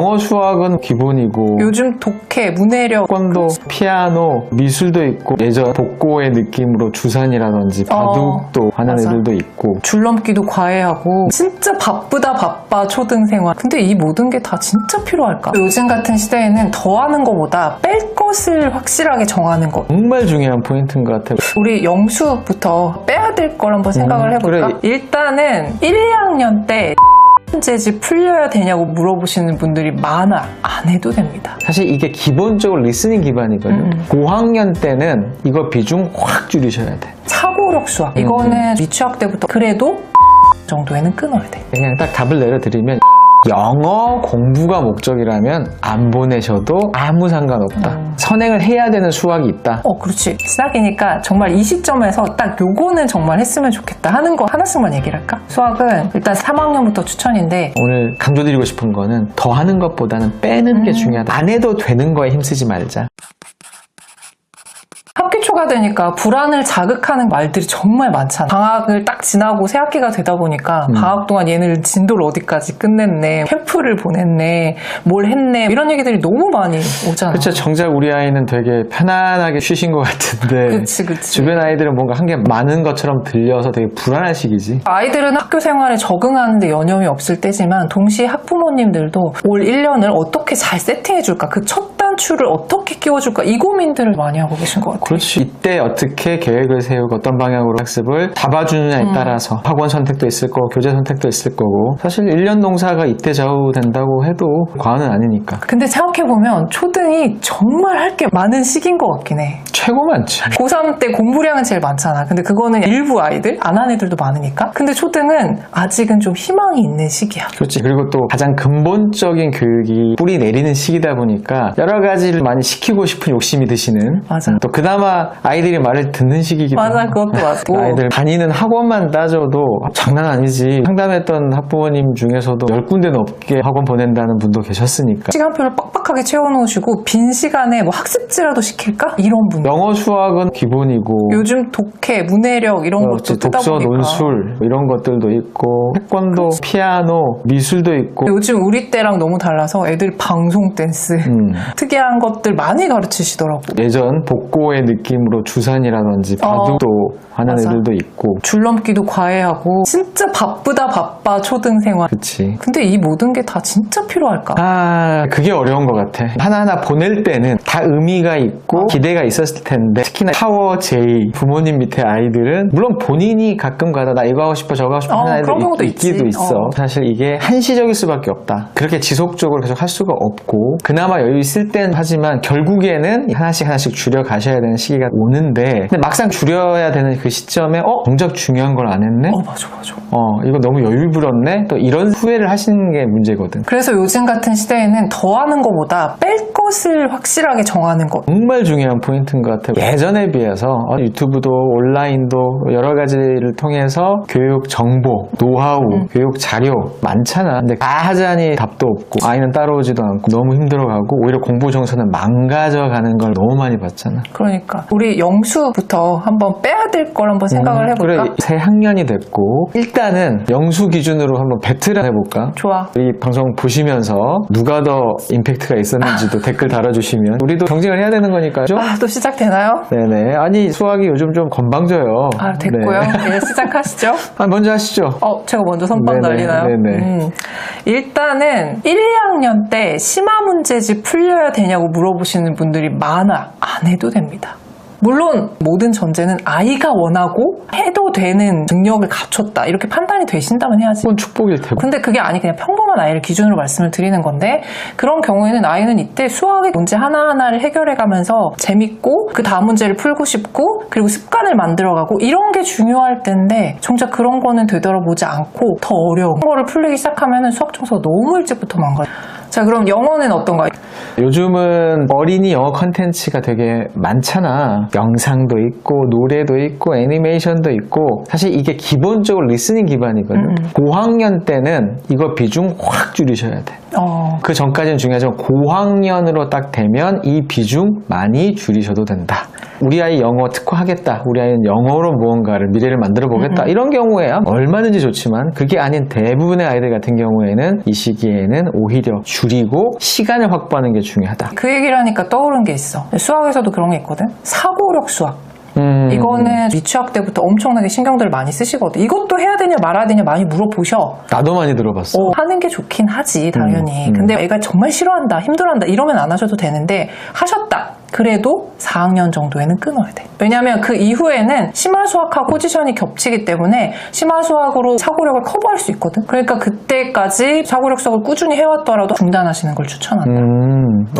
영어 수학은 기본이고 요즘 독해, 문해력, 태권도, 피아노, 미술도 있고 예전 복고의 느낌으로 주산이라든지 바둑도 하는 맞아. 애들도 있고 줄넘기도 과외하고 진짜 바쁘다 바빠 초등생활. 근데 이 모든 게 다 진짜 필요할까? 요즘 같은 시대에는 더하는 것보다 뺄 것을 확실하게 정하는 것 정말 중요한 포인트인 것 같아요. 우리 영수부터 빼야 될 걸 한번 생각을 해볼까? 그래. 일단은 1, 2학년 때 문제집 풀려야 되냐고 물어보시는 분들이 많아. 안 해도 됩니다. 사실 이게 기본적으로 리스닝 기반이거든요. 고학년 때는 이거 비중 확 줄이셔야 돼. 사고력 수학. 이거는 유치학 때부터 그래도 정도에는 끊어야 돼. 그냥 딱 답을 내려드리면 영어 공부가 목적이라면 안 보내셔도 아무 상관없다. 선행을 해야 되는 수학이 있다. 그렇지. 수학이니까 정말 이 시점에서 딱 요거는 정말 했으면 좋겠다 하는 거 하나씩만 얘기를 할까? 수학은 일단 3학년부터 추천인데 오늘 강조드리고 싶은 거는 더 하는 것보다는 빼는 게 중요하다. 안 해도 되는 거에 힘쓰지 말자. 학기 초가 되니까 불안을 자극하는 말들이 정말 많잖아. 방학을 딱 지나고 새 학기가 되다 보니까 방학 동안 얘는 진도를 어디까지 끝냈네, 캠프를 보냈네, 뭘 했네 이런 얘기들이 너무 많이 오잖아. 그렇죠. 정작 우리 아이는 되게 편안하게 쉬신 것 같은데 그치. 주변 아이들은 뭔가 한 게 많은 것처럼 들려서 되게 불안한 시기지. 아이들은 학교 생활에 적응하는데 여념이 없을 때지만 동시에 학부모님들도 올 1년을 어떻게 잘 세팅해줄까, 그 첫 단추를 어떻게 끼워줄까 이 고민들을 많이 하고 계신 것 같아요. 그렇지. 이때 어떻게 계획을 세우고 어떤 방향으로 학습을 잡아주느냐에 따라서 학원 선택도 있을 거고 교재 선택도 있을 거고 사실 1년 농사가 이때 좌우된다고 해도 과언은 아니니까. 근데 생각해보면 초등이 정말 할 게 많은 시기인 것 같긴 해. 최고 많지. 고3 때 공부량은 제일 많잖아. 근데 그거는 일부 아이들, 안 한 애들도 많으니까. 근데 초등은 아직은 좀 희망이 있는 시기야. 그렇지. 그리고 또 가장 근본적인 교육이 뿌리 내리는 시기다 보니까 여러 가지를 많이 시키고 싶은 욕심이 드시는. 맞아. 또 그나마 아이들이 말을 듣는 시기이기도 하고. 맞아, 그것도 맞고. 아이들 다니는 학원만 따져도 장난 아니지. 상담했던 학부모님 중에서도 10군데 넘게 학원 보낸다는 분도 계셨으니까. 시간표를 빡빡하게 채워놓으시고 빈 시간에 뭐 학습지라도 시킬까? 이런 분. 영어 수학은 기본이고 요즘 독해, 문해력 이런 것도 뜨다 독서, 보니까. 논술 이런 것들도 있고 태권도, 피아노, 미술도 있고 요즘 우리 때랑 너무 달라서 애들 방송 댄스 특이한 것들 많이 가르치시더라고. 예전 복고의 느낌으로 주산이라든지 바둑도 하는 맞아. 애들도 있고 줄넘기도 과외하고 진짜 바쁘다 바빠 초등생활. 그치. 근데 이 모든 게 다 진짜 필요할까? 그게 어려운 것 같아. 하나하나 보낼 때는 다 의미가 있고 기대가 있었을 텐데 특히나 파워 J 부모님 밑에 아이들은 물론 본인이 가끔 가다 나 이거 하고 싶어 저거 하고 싶어 하는 아이들 그런 경우도 있기도 있지. 있어. 사실 이게 한시적일 수밖에 없다. 그렇게 지속적으로 계속 할 수가 없고 그나마 여유 있을 땐 하지만 결국에는 하나씩 줄여 가셔야 되는 시기가 오는데 근데 막상 줄여야 되는 그 시점에 정작 중요한 걸 안 했네? 맞아. 이거 너무 여유 부렸네? 또 이런 후회를 하시는 게 문제거든. 그래서 요즘 같은 시대에는 더하는 것보다 뺄 것을 확실하게 정하는 것. 정말 중요한 포인트인 것 같아요. 예전에 비해서 유튜브도 온라인도 여러 가지를 통해서 교육 정보, 노하우, 교육 자료 많잖아. 근데 다 하자니 답도 없고 아이는 따라오지도 않고 너무 힘들어가고 오히려 공부 정서는 망가져가는 걸 너무 많이 봤잖아. 그러니까 우리 영수부터 한번 빼야 될 걸 한번 생각을 해볼까? 그래, 새 학년이 됐고 일단은 영수 기준으로 한번 배틀을 해볼까? 좋아. 이 방송 보시면서 누가 더 임팩트가 있었는지도 댓글 달아주시면 우리도 경쟁을 해야 되는 거니까요. 또 시작되나요? 네네. 아니 수학이 요즘 좀 건방져요. 됐고요. 네. 시작하시죠. 먼저 하시죠. 제가 먼저 선빵 날리나요? 네네. 일단은 1, 2학년 때 심화 문제집 풀려야 되냐고 물어보시는 분들이 많아. 안 해도 됩니다. 물론 모든 전제는 아이가 원하고 해도 되는 능력을 갖췄다 이렇게 판단이 되신다면 해야지. 그건 축복일 테고. 근데 그게 아니 그냥 평범한 아이를 기준으로 말씀을 드리는 건데 그런 경우에는 아이는 이때 수학의 문제 하나하나를 해결해가면서 재밌고 그 다음 문제를 풀고 싶고 그리고 습관을 만들어가고 이런 게 중요할 텐데 정작 그런 거는 되돌아보지 않고 더 어려운 거를 풀리기 시작하면 수학 정서가 너무 일찍부터 망가져. 자, 그럼 영어는 어떤가요? 요즘은 어린이 영어 컨텐츠가 되게 많잖아. 영상도 있고 노래도 있고 애니메이션도 있고 사실 이게 기본적으로 리스닝 기반이거든. 고학년 때는 이거 비중 확 줄이셔야 돼. 그 전까지는 중요하지만 고학년으로 딱 되면 이 비중 많이 줄이셔도 된다. 우리 아이 영어 특화하겠다, 우리 아이는 영어로 무언가를 미래를 만들어 보겠다, 이런 경우에야 얼마든지 좋지만 그게 아닌 대부분의 아이들 같은 경우에는 이 시기에는 오히려 줄이고 시간을 확보하는 게 중요하다. 그 얘기를 하니까 떠오른 게 있어. 수학에서도 그런 게 있거든. 사고력 수학. 이거는 유치학 때부터 엄청나게 신경들을 많이 쓰시거든. 이것도 해야 되냐 말아야 되냐 많이 물어보셔. 나도 많이 들어봤어. 하는 게 좋긴 하지 당연히. 근데 애가 정말 싫어한다, 힘들어한다 이러면 안 하셔도 되는데, 하셨다 그래도 4학년 정도에는 끊어야 돼. 왜냐하면 그 이후에는 심화수학하고 포지션이 겹치기 때문에 심화수학으로 사고력을 커버할 수 있거든. 그러니까 그때까지 사고력 수학을 꾸준히 해왔더라도 중단하시는 걸 추천한다.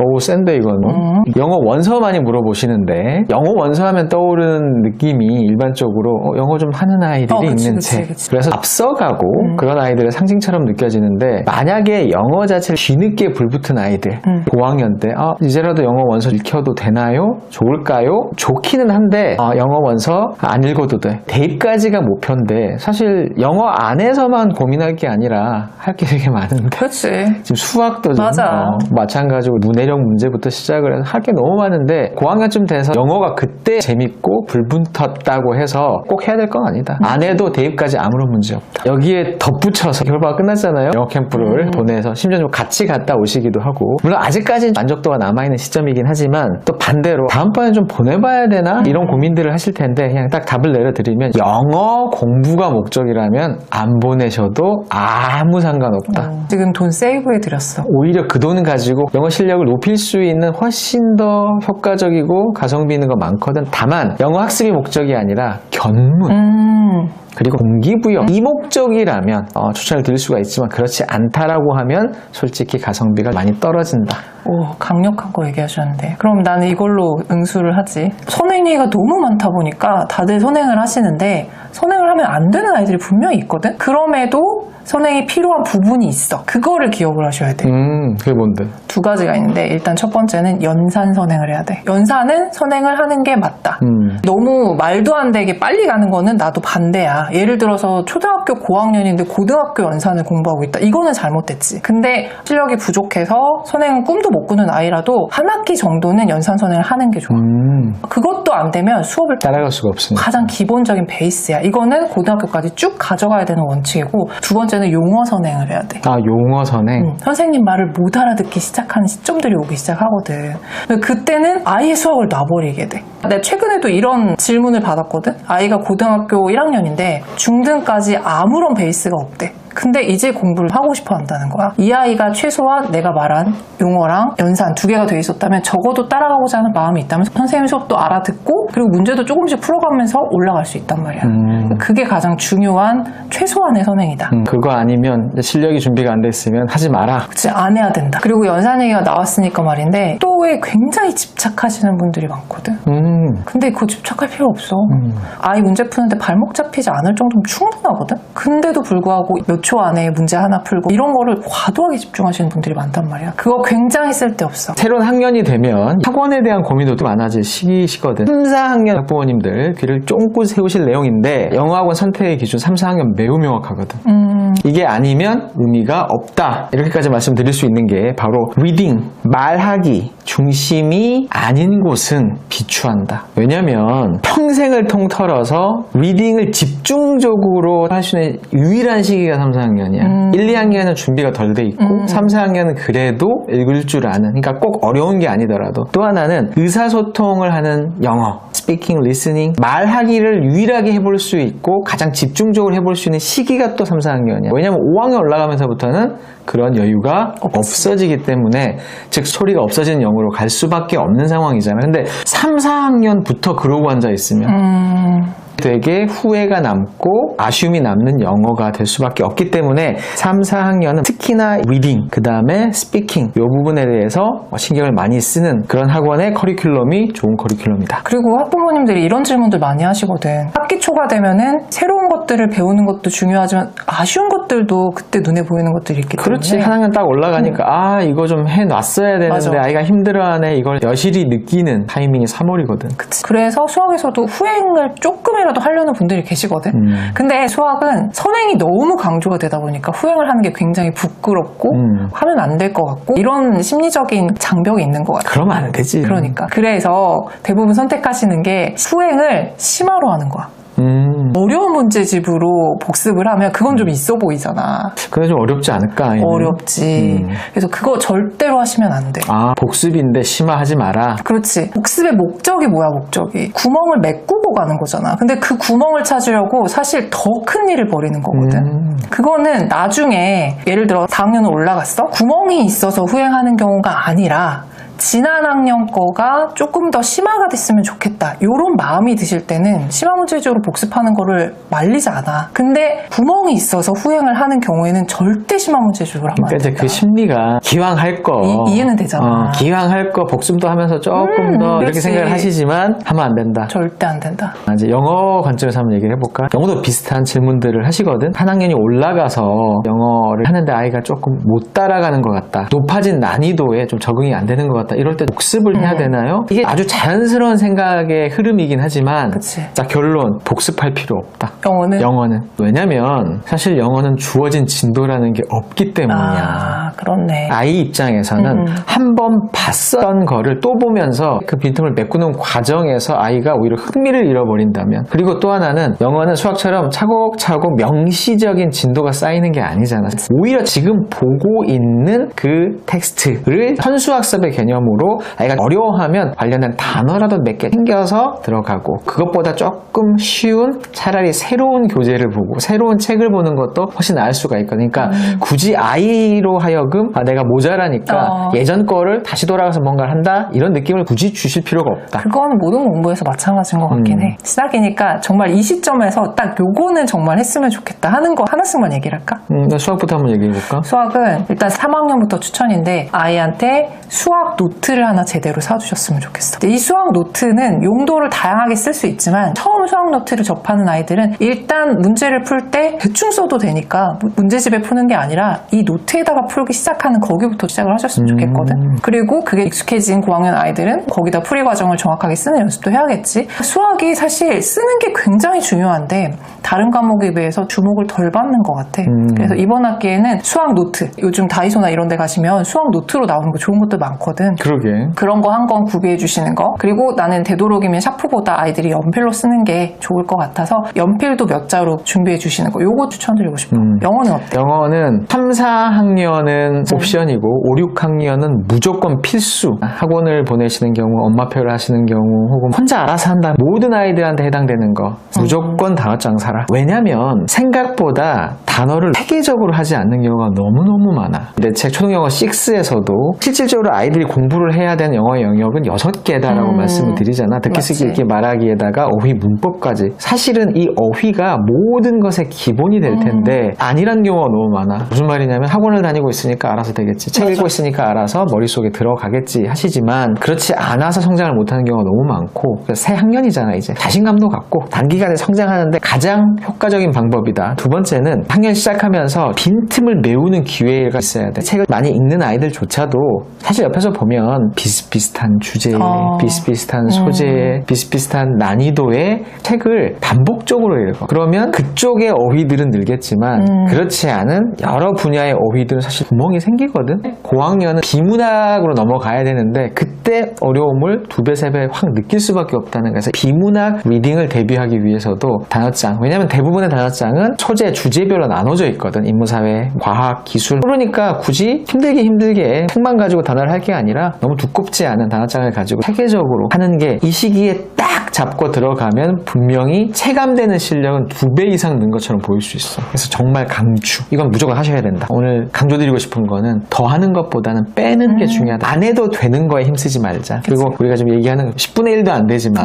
오, 센데 이거는. 영어 원서 많이 물어보시는데 영어 원서 하면 떠오르는 느낌이 일반적으로 영어 좀 하는 아이들이 그치, 있는 그치, 책. 그치. 그래서 앞서가고 그런 아이들의 상징처럼 느껴지는데, 만약에 영어 자체를 뒤늦게 불붙은 아이들 고학년 때 이제라도 영어 원서 읽혀도 되나요? 좋을까요? 좋기는 한데 영어 원서 안 읽어도 돼. 대입까지가 목표인데 사실 영어 안에서만 고민할 게 아니라 할 게 되게 많은데, 그렇지. 지금 수학도 좀 맞아. 마찬가지고 문해력 문제부터 시작을 해서 할 게 너무 많은데, 고학년쯤 돼서 영어가 그때 재밌고 불붙었다고 해서 꼭 해야 될 건 아니다. 안 해도 대입까지 아무런 문제 없다. 여기에 덧붙여서 결과가 끝났잖아요. 영어 캠프를 보내서 심지어 좀 같이 갔다 오시기도 하고, 물론 아직까지 만족도가 남아있는 시점이긴 하지만 또 반대로 다음번에 좀 보내봐야 되나? 이런 고민들을 하실 텐데, 그냥 딱 답을 내려드리면 영어 공부가 목적이라면 안 보내셔도 아무 상관없다. 지금 돈 세이브해드렸어. 오히려 그 돈 가지고 영어 실력을 높일 수 있는 훨씬 더 효과적이고 가성비 있는 거 많거든. 다만 영어 학습이 목적이 아니라 견문 그리고 동기부여, 이 목적이라면 추천을 드릴 수가 있지만, 그렇지 않다라고 하면 솔직히 가성비가 많이 떨어진다. 오, 강력한 거 얘기하셨는데. 그럼 나는 이걸로 응수를 하지. 선행리가 너무 많다 보니까 다들 선행을 하시는데, 선행을 하면 안 되는 아이들이 분명히 있거든? 그럼에도 선행이 필요한 부분이 있어. 그거를 기억을 하셔야 돼. 그게 뭔데? 두 가지가 있는데, 일단 첫 번째는 연산 선행을 해야 돼. 연산은 선행을 하는 게 맞다. 너무 말도 안 되게 빨리 가는 거는 나도 반대야. 예를 들어서 초등학교 고학년인데 고등학교 연산을 공부하고 있다. 이거는 잘못됐지. 근데 실력이 부족해서 선행은 꿈도 못 꾸는 아이라도 한 학기 정도는 연산 선행을 하는 게 좋아. 그것도 안 되면 수업을 따라갈 수가 없으니까. 가장 기본적인 베이스야. 이거는 고등학교까지 쭉 가져가야 되는 원칙이고, 두 번째는 용어 선행을 해야 돼. 용어 선행. 선생님 말을 못 알아듣기 시작하는 시점들이 오기 시작하거든. 그때는 아예 수학을 놔버리게 돼. 내가 최근에도 이런 질문을 받았거든. 아이가 고등학교 1학년인데 중등까지 아무런 베이스가 없대. 근데 이제 공부를 하고 싶어 한다는 거야. 이 아이가 최소한 내가 말한 용어랑 연산 두 개가 돼 있었다면, 적어도 따라가고자 하는 마음이 있다면 선생님 수업도 알아듣고, 그리고 문제도 조금씩 풀어가면서 올라갈 수 있단 말이야. 그게 가장 중요한 최소한의 선행이다. 그거 아니면 실력이 준비가 안 됐으면 하지 마라. 그치, 안 해야 된다. 그리고 연산 얘기가 나왔으니까 말인데, 또에 굉장히 집착하시는 분들이 많거든. 근데 그거 집착할 필요 없어. 아이 문제 푸는데 발목 잡히지 않을 정도면 충분하거든. 근데도 불구하고 몇 초 안에 문제 하나 풀고 이런 거를 과도하게 집중하시는 분들이 많단 말이야. 그거 굉장히 쓸데없어. 새로운 학년이 되면 학원에 대한 고민도 또 많아질 시기시거든. 3, 4학년 학부모님들 귀를 쫑긋 세우실 내용인데, 영어학원 선택의 기준 3, 4학년 매우 명확하거든. 이게 아니면 의미가 없다. 이렇게까지 말씀드릴 수 있는 게 바로 리딩, 말하기 중심이 아닌 곳은 비추한다. 왜냐면 평생을 통틀어서 리딩을 집중적으로 할 수 있는 유일한 시기가 3, 4학년이야. 1, 2학년은 준비가 덜 돼 있고 3, 4학년은 그래도 읽을 줄 아는, 그러니까 꼭 어려운 게 아니더라도. 또 하나는 의사소통을 하는 영어, 스피킹, 리스닝, 말하기를 유일하게 해볼 수 있고 가장 집중적으로 해볼 수 있는 시기가 또 3, 4학년이야. 왜냐면 5학년 올라가면서부터는 그런 여유가 없어지기 때문에, 즉 소리가 없어지는 영어로 갈 수밖에 없는 상황이잖아. 근데 3, 4학년부터 그러고 앉아 있으면 되게 후회가 남고 아쉬움이 남는 영어가 될 수밖에 없기 때문에 3, 4학년은 특히나 리딩, 그 다음에 스피킹, 이 부분에 대해서 신경을 많이 쓰는 그런 학원의 커리큘럼이 좋은 커리큘럼이다. 그리고 학부모님들이 이런 질문들 많이 하시거든. 학기 초 중고가 되면은 새로운 것들을 배우는 것도 중요하지만 아쉬운 것들도 그때 눈에 보이는 것들이 있기 때문에. 그렇지. 한 학년 딱 올라가니까 아 이거 좀 해놨어야 되는데 맞아. 아이가 힘들어하네. 이걸 여실히 느끼는 타이밍이 3월이거든. 그치. 그래서 수학에서도 후행을 조금이라도 하려는 분들이 계시거든. 근데 수학은 선행이 너무 강조가 되다 보니까 후행을 하는 게 굉장히 부끄럽고 하면 안 될 것 같고 이런 심리적인 장벽이 있는 것 같아. 그러면 안 되지. 그러니까. 그래서 대부분 선택하시는 게 후행을 심화로 하는 거야. 어려운 문제집으로 복습을 하면 그건 좀 있어 보이잖아. 근데 좀 어렵지 않을까? 아이는? 어렵지. 그래서 그거 절대로 하시면 안 돼. 아 복습인데 심화하지 마라. 그렇지. 복습의 목적이 뭐야, 목적이? 구멍을 메꾸고 가는 거잖아. 근데 그 구멍을 찾으려고 사실 더 큰 일을 벌이는 거거든. 그거는 나중에 예를 들어 4학년을 올라갔어? 구멍이 있어서 후행하는 경우가 아니라 지난 학년 거가 조금 더 심화가 됐으면 좋겠다. 이런 마음이 드실 때는 심화 문제집으로 복습하는 거를 말리지 않아. 근데 구멍이 있어서 후행을 하는 경우에는 절대 심화 문제집으로 하면 안 그러니까 이제 된다. 그 심리가 기왕 할 거 이해는 되잖아. 기왕 할 거 복습도 하면서 조금 더 이렇게 그렇지. 생각을 하시지만 하면 안 된다. 절대 안 된다. 이제 영어 관점에서 한번 얘기를 해볼까? 영어도 비슷한 질문들을 하시거든. 한 학년이 올라가서 영어를 하는데 아이가 조금 못 따라가는 것 같다. 높아진 난이도에 좀 적응이 안 되는 것 같다. 이럴 때 복습을 해야 되나요? 이게 아주 자연스러운 생각의 흐름이긴 하지만 그치. 자 결론 복습할 필요 없다. 영어는? 왜냐면 사실 영어는 주어진 진도라는 게 없기 때문이야. 아, 그렇네. 아이 입장에서는 한 번 봤던 거를 또 보면서 그 빈틈을 메꾸는 과정에서 아이가 오히려 흥미를 잃어버린다면, 그리고 또 하나는 영어는 수학처럼 차곡차곡 명시적인 진도가 쌓이는 게 아니잖아. 오히려 지금 보고 있는 그 텍스트를 현수학습의 개념으로 아이가 어려워하면 관련된 단어라도 몇 개 챙겨서 들어가고, 그것보다 조금 쉬운 차라리 새로운 교재를 보고 새로운 책을 보는 것도 훨씬 나을 수가 있거든. 그러니까 굳이 아이로 하여금 내가 모자라니까 예전 거를 다시 돌아가서 뭔가를 한다 이런 느낌을 굳이 주실 필요가 없다. 그건 모든 공부에서 마찬가지인 것 같긴 해. 시작이니까 정말 이 시점에서 딱 요거는 정말 했으면 좋겠다 하는 거 하나씩만 얘기를 할까? 수학부터 한번 얘기해볼까? 수학은 일단 3학년부터 추천인데 아이한테 수학 노트를 하나 제대로 사주셨으면 좋겠어. 이 수학 노트는 용도를 다양하게 쓸 수 있지만 처음 수학 노트를 접하는 아이들은 일단 문제를 풀 때 대충 써도 되니까 문제집에 푸는 게 아니라 이 노트에다가 풀기 시작하는 거기부터 시작을 하셨으면 좋겠거든. 그리고 그게 익숙해진 고학년 아이들은 거기다 풀이 과정을 정확하게 쓰는 연습도 해야겠지. 수학이 사실 쓰는 게 굉장히 중요한데 다른 과목에 비해서 주목을 덜 받는 것 같아. 그래서 이번 학기에는 수학 노트, 요즘 다이소나 이런 데 가시면 수학 노트로 나오는 거 좋은 것도 많거든. 그러게. 그런 거 한 권 구비해 주시는 거. 그리고 나는 되도록이면 샤프보다 아이들이 연필로 쓰는 게 좋을 것 같아서 연필도 몇 자로 준비해 주시는 거. 요거 추천드리고 싶어. 영어는 어때? 영어는 3, 4학년은 옵션이고 5, 6학년은 무조건 필수. 학원을 보내시는 경우, 엄마표를 하시는 경우, 혹은 혼자 알아서 한다. 모든 아이들한테 해당되는 거 무조건 단어장 사라. 왜냐면 생각보다 단어를 체계적으로 하지 않는 경우가 너무너무 많아. 내 책 초등영어 6에서도 실질적으로 아이들이 공부를 해야 되는 영어 영역은 6개다라고 말씀을 드리잖아. 듣기, 쓰기, 읽기, 말하기에다가 어휘, 문법까지. 사실은 이 어휘가 모든 것의 기본이 될 텐데 아니란 경우가 너무 많아. 무슨 말이냐면 학원을 다니고 있으니까 알아서 되겠지. 책 읽고 있으니까 알아서 머릿속에 들어가겠지 하시지만 그렇지 않아서 성장을 못하는 경우가 너무 많고, 새 학년이잖아 이제. 자신감도 갖고 단기간에 성장하는데 가장 효과적인 방법이다. 두 번째는 학년 시작하면서 빈틈을 메우는 기회가 있어야 돼. 책을 많이 읽는 아이들조차도 사실 옆에서 보면 비슷비슷한 주제, 비슷비슷한 소재, 비슷비슷한 난이도의 책을 반복적으로 읽어. 그러면 그쪽의 어휘들은 늘겠지만 그렇지 않은 여러 분야의 어휘들은 사실 구멍이 생기거든. 고학년은 비문학으로 넘어가야 되는데 그때 어려움을 2배, 3배 확 느낄 수밖에 없다는 거에서 비문학 리딩을 대비하기 위해서도 단어장, 왜냐면 대부분의 단어장은 소재, 주제별로 나눠져 있거든. 인문사회, 과학, 기술. 그러니까 굳이 힘들게 책만 가지고 단어를 할 게 아니라 너무 두껍지 않은 단어장을 가지고 체계적으로 하는 게 이 시기에 딱 잡고 들어가면 분명히 체감되는 실력은 2배 이상 는 것처럼 보일 수 있어. 그래서 정말 강추. 이건 무조건 하셔야 된다. 오늘 강조드리고 싶은 거는 더 하는 것보다는 빼는 게 중요하다. 안 해도 되는 거에 힘쓰지 말자. 그리고 우리가 좀 얘기하는 10분의 1도 안 되지만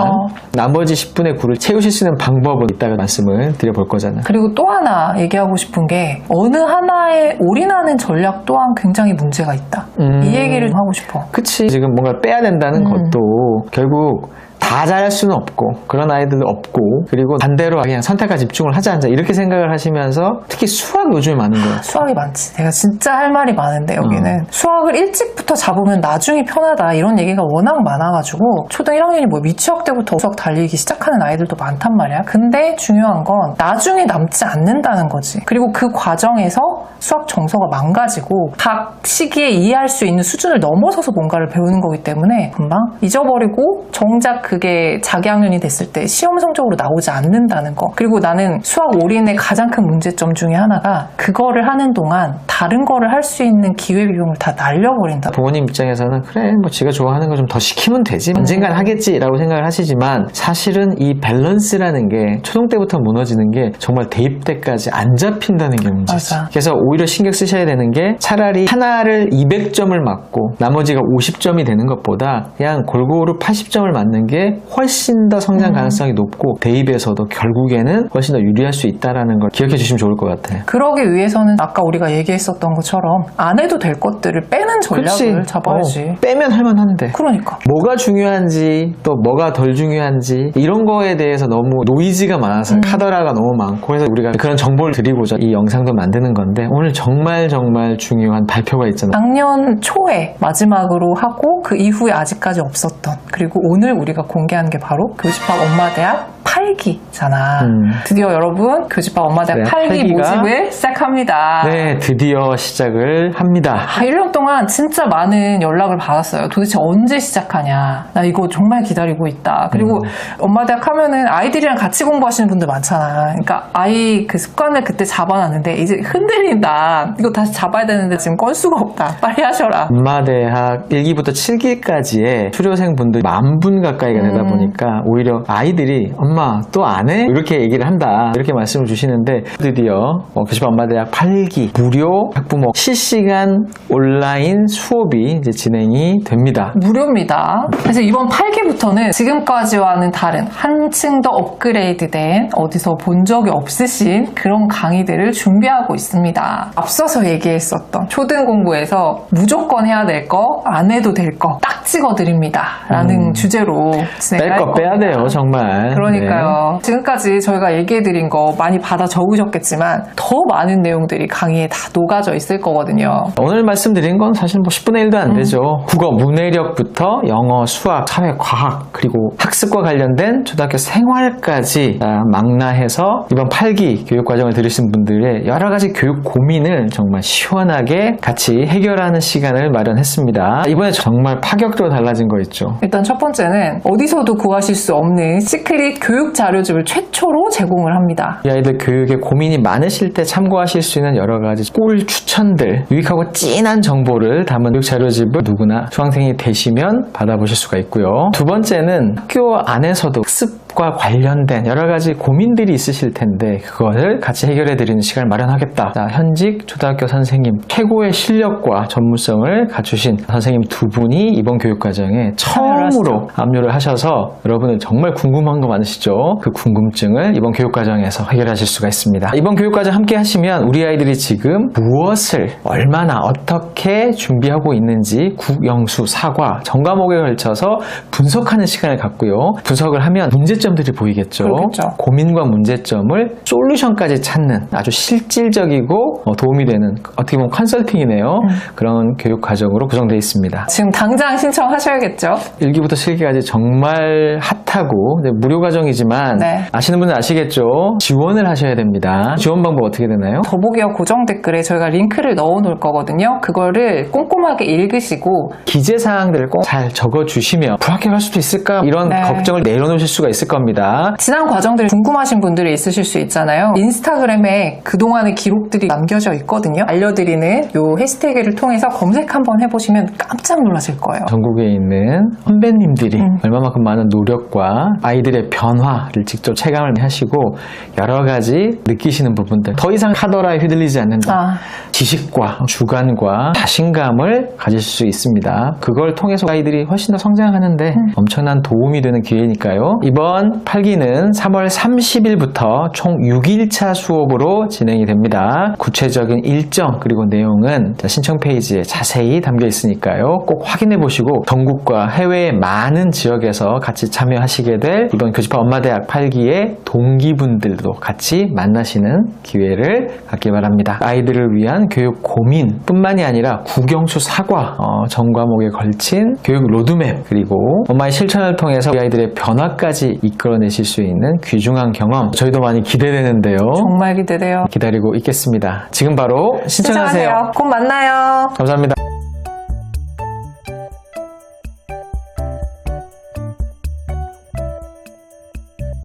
나머지 10분의 9를 채우실 수 있는 방법은 이따가 말씀을 드려볼 거잖아. 그리고 또 하나 얘기하고 싶은 게 어느 하나에 올인하는 전략 또한 굉장히 문제가 있다. 이 얘기를 좀 하고 싶어. 그치. 지금 뭔가 빼야 된다는 것도 결국 다 잘할 수는 없고 그런 아이들도 없고 그리고 반대로 그냥 선택과 집중을 하자 이렇게 생각을 하시면서 특히 수학 요즘에 많은 거예요. 수학이 많지. 내가 진짜 할 말이 많은데 여기는 수학을 일찍부터 잡으면 나중이 편하다 이런 얘기가 워낙 많아가지고 초등 1학년이 뭐 미취학 때부터 수학 달리기 시작하는 아이들도 많단 말이야. 근데 중요한 건 나중에 남지 않는다는 거지. 그리고 그 과정에서 수학 정서가 망가지고 각 시기에 이해할 수 있는 수준을 넘어서서 뭔가를 배우는 거기 때문에 금방 잊어버리고 정작 그게 자기 학년이 됐을 때 시험 성적으로 나오지 않는다는 거. 그리고 나는 수학 올인의 가장 큰 문제점 중에 하나가 그거를 하는 동안 다른 거를 할 수 있는 기회비용을 다 날려버린다. 부모님 입장에서는 그래 뭐 지가 좋아하는 거 좀 더 시키면 되지 언젠간 하겠지라고 생각을 하시지만 사실은 이 밸런스라는 게 초등 때부터 무너지는 게 정말 대입 때까지 안 잡힌다는 게 문제지. 맞아. 그래서 오히려 신경 쓰셔야 되는 게 차라리 하나를 200점을 맞고 나머지가 50점이 되는 것보다 그냥 골고루 80점을 맞는 게 훨씬 더 성장 가능성이 높고 대입에서도 결국에는 훨씬 더 유리할 수 있다는 걸 기억해 주시면 좋을 것 같아요. 그러기 위해서는 아까 우리가 얘기했었던 것처럼 안 해도 될 것들을 빼는 전략을 잡아야지. 빼면 할만한데 그러니까. 뭐가 중요한지 또 뭐가 덜 중요한지 이런 거에 대해서 너무 노이즈가 많아서 카더라가 너무 많고 그래서 우리가 그런 정보를 드리고자 이 영상도 만드는 건데 오늘 정말 중요한 발표가 있잖아요. 작년 초에 마지막으로 하고 그 이후에 아직까지 없었던 그리고 오늘 우리가 공개한 게 바로 교집합 엄마대학 8기잖아. 드디어 여러분 교집합 엄마대학 8기 모집을 시작합니다. 네, 드디어 시작을 합니다. 1년 동안 진짜 많은 연락을 받았어요. 도대체 언제 시작하냐. 나 이거 정말 기다리고 있다. 그리고 엄마대학 하면은 아이들이랑 같이 공부하시는 분들 많잖아. 그러니까 아이 그 습관을 그때 잡아놨는데 이제 흔들린다. 이거 다시 잡아야 되는데 지금 건수가 없다. 빨리 하셔라. 엄마대학 1기부터 7기까지의 수료생 분들이 10,000분 가까이가 되다 보니까 오히려 아이들이 엄마 또 안 해? 이렇게 얘기를 한다. 이렇게 말씀을 주시는데 드디어 교집합 엄마대학 8기 무료 학부모 실시간 온라인 수업이 이제 진행이 됩니다. 무료입니다. 그래서 이번 8기부터는 지금까지와는 다른 한층 더 업그레이드된 어디서 본 적이 없으신 그런 강의들을 준비하고 있습니다. 앞서서 얘기했었던 초등 공부에서 무조건 해야 될 거, 안 해도 될 거 딱 찍어드립니다. 라는 주제로 진행할 뺄 거 빼야 돼요, 정말. 그러니까요. 네. 지금까지 저희가 얘기해드린 거 많이 받아 적으셨겠지만 더 많은 내용들이 강의에 다 녹아져 있을 거거든요. 오늘 말씀드린 건 사실 뭐 10분의 1도 안 되죠. 국어, 문해력부터 영어, 수학, 사회, 과학 그리고 학습과 관련된 초등학교 생활까지 망라해서 이번 8기 교육과정을 들으신 분들의 여러 가지 교육 고민을 정말 시원하게 같이 해결하는 시간을 마련했습니다. 이번에 정말 파격적으로 달라진 거 있죠. 일단 첫 번째는 어디서도 구하실 수 없는 시크릿 교육 자료집을 최초로 제공을 합니다. 이 아이들 교육에 고민이 많으실 때 참고하실 수 있는 여러 가지 꿀 추천들, 유익하고 찐한 정보를 담은 교육 자료집을 누구나 수강생이 되시면 받아보실 수가 있고요. 두 번째는 학교 안에서도 학습과 관련된 여러 가지 고민들이 있으실 텐데 그것을 같이 해결해 드리는 시간을 마련하겠다. 자, 현직 초등학교 선생님 최고의 실력과 전문성을 갖추신 선생님 두 분이 이번 교육과정에 처음으로 압류를 하셔서 여러분은 정말 궁금한 거 많으시죠? 그 궁금증을 이번 교육과정에서 해결하실 수가 있습니다. 이번 교육과정 함께 하시면 우리 아이들이 지금 무엇을 얼마나 어떻게 준비하고 있는지 국영수, 사과, 전과목에 걸쳐서 분석하는 시간을 갖고요. 분석을 하면 문제점들이 보이겠죠. 그렇겠죠. 고민과 문제점을 솔루션까지 찾는 아주 실질적이고 도움이 되는 어떻게 보면 컨설팅이네요. 그런 교육과정으로 구성되어 있습니다. 지금 당장 신청하셔야겠죠? 1기부터 7기까지 정말 핫하고 무료 과정이지만 네. 아시는 분은 아시겠죠? 지원을 하셔야 됩니다. 지원 방법 어떻게 되나요? 더보기와 고정 댓글에 저희가 링크를 넣어 놓을 거거든요. 그거를 꼼꼼하게 읽으시고 기재사항들을 꼭 잘 적어주시면 불합격할 수도 있을까? 이런 네. 걱정을 내려놓으실 수가 있을 겁니다. 지난 과정들이 궁금하신 분들이 있으실 수 있잖아요. 인스타그램에 그동안의 기록들이 남겨져 있거든요. 알려드리는 요 해시태그를 통해서 검색 한번 해보시면 깜짝 놀라실 거예요. 전국에 있는 선배님들이 얼마만큼 많은 노력과 아이들의 변화를 직접 체감을 하시고 여러 가지 느끼시는 부분들 더 이상 카더라에 휘둘리지 않는다. 지식과 주관과 자신감을 가질 수 있습니다. 그걸 통해서 아이들이 훨씬 더 성장하는데 엄청난 도움이 되는 기회니까요. 이번 이번 8기는 3월 30일부터 총 6일차 수업으로 진행이 됩니다. 구체적인 일정 그리고 내용은 신청 페이지에 자세히 담겨 있으니까요. 꼭 확인해 보시고 전국과 해외의 많은 지역에서 같이 참여하시게 될 이번 교집합 엄마대학 8기의 동기분들도 같이 만나시는 기회를 갖기 바랍니다. 아이들을 위한 교육 고민 뿐만이 아니라 국영수 사과, 전 과목에 걸친 교육 로드맵, 그리고 엄마의 실천을 통해서 우리 아이들의 변화까지 이끌어내실 수 있는 귀중한 경험, 저희도 많이 기대되는데요. 정말 기대돼요. 기다리고 있겠습니다. 지금 바로 신청하세요. 곧 만나요. 감사합니다.